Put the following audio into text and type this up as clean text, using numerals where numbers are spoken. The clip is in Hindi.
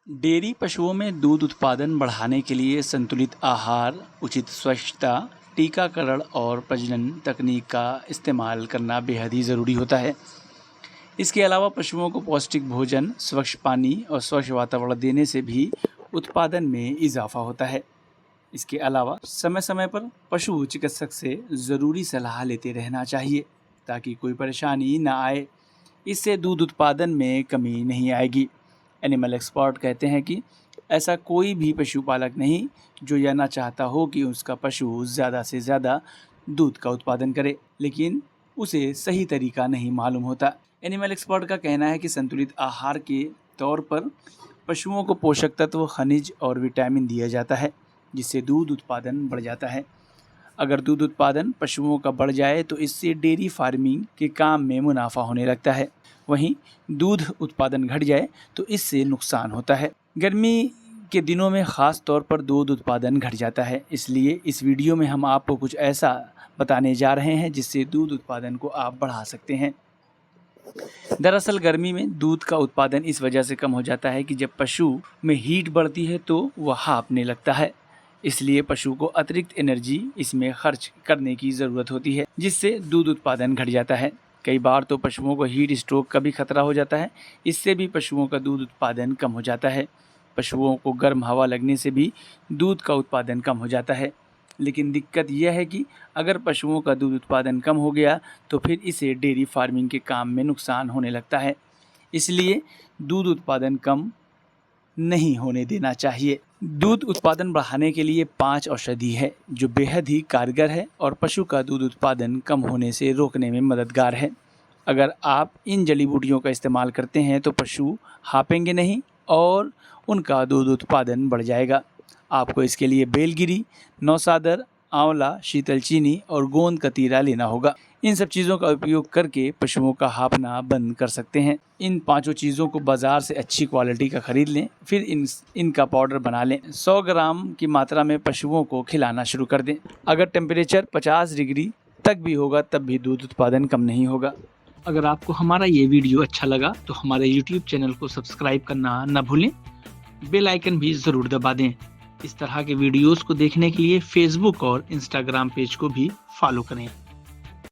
डेयरी पशुओं में दूध उत्पादन बढ़ाने के लिए संतुलित आहार, उचित स्वच्छता, टीकाकरण और प्रजनन तकनीक का इस्तेमाल करना बेहद ही ज़रूरी होता है। इसके अलावा पशुओं को पौष्टिक भोजन, स्वच्छ पानी और स्वच्छ वातावरण देने से भी उत्पादन में इजाफा होता है। इसके अलावा समय समय पर पशु चिकित्सक से ज़रूरी सलाह लेते रहना चाहिए ताकि कोई परेशानी ना आए। इससे दूध उत्पादन में कमी नहीं आएगी। एनिमल एक्सपर्ट कहते हैं कि ऐसा कोई भी पशुपालक नहीं जो यह ना चाहता हो कि उसका पशु ज़्यादा से ज़्यादा दूध का उत्पादन करे, लेकिन उसे सही तरीका नहीं मालूम होता। एनिमल एक्सपर्ट का कहना है कि संतुलित आहार के तौर पर पशुओं को पोषक तत्व, खनिज और विटामिन दिया जाता है, जिससे दूध उत्पादन बढ़ जाता है। अगर दूध उत्पादन पशुओं का बढ़ जाए तो इससे डेयरी फार्मिंग के काम में मुनाफा होने लगता है। वहीं दूध उत्पादन घट जाए तो इससे नुकसान होता है। गर्मी के दिनों में ख़ास तौर पर दूध उत्पादन घट जाता है। इसलिए इस वीडियो में हम आपको कुछ ऐसा बताने जा रहे हैं जिससे दूध उत्पादन को आप बढ़ा सकते हैं। दरअसल गर्मी में दूध का उत्पादन इस वजह से कम हो जाता है कि जब पशु में हीट बढ़ती है तो वह हाँफने लगता है। इसलिए पशु को अतिरिक्त एनर्जी इसमें खर्च करने की ज़रूरत होती है, जिससे दूध उत्पादन घट जाता है। कई बार तो पशुओं को हीट स्ट्रोक का भी खतरा हो जाता है। इससे भी पशुओं का दूध उत्पादन कम हो जाता है। पशुओं को गर्म हवा लगने से भी दूध का उत्पादन कम हो जाता है। लेकिन दिक्कत यह है कि अगर पशुओं का दूध उत्पादन कम हो गया तो फिर इसे डेयरी फार्मिंग के काम में नुकसान होने लगता है। इसलिए दूध उत्पादन कम नहीं होने देना चाहिए। दूध उत्पादन बढ़ाने के लिए 5 औषधि है जो बेहद ही कारगर है और पशु का दूध उत्पादन कम होने से रोकने में मददगार है। अगर आप इन जड़ी बूटियों का इस्तेमाल करते हैं तो पशु हाँपेंगे नहीं और उनका दूध उत्पादन बढ़ जाएगा। आपको इसके लिए बेलगिरी, नौसादर, आंवला, शीतल चीनी और गोंद कतीरा लेना होगा। इन सब चीज़ों का उपयोग करके पशुओं का हाँफना बंद कर सकते हैं। इन 5 चीज़ों को बाज़ार से अच्छी क्वालिटी का ख़रीद लें, फिर इनका पाउडर बना लें। 100 ग्राम की मात्रा में पशुओं को खिलाना शुरू कर दें। अगर टेम्परेचर 50 डिग्री तक भी होगा तब भी दूध उत्पादन कम नहीं होगा। अगर आपको हमारा ये वीडियो अच्छा लगा तो हमारे YouTube चैनल को सब्सक्राइब करना न भूलें। बेल आइकन भी ज़रूर दबा दें। इस तरह के वीडियोस को देखने के लिए फेसबुक और इंस्टाग्राम पेज को भी फॉलो करें।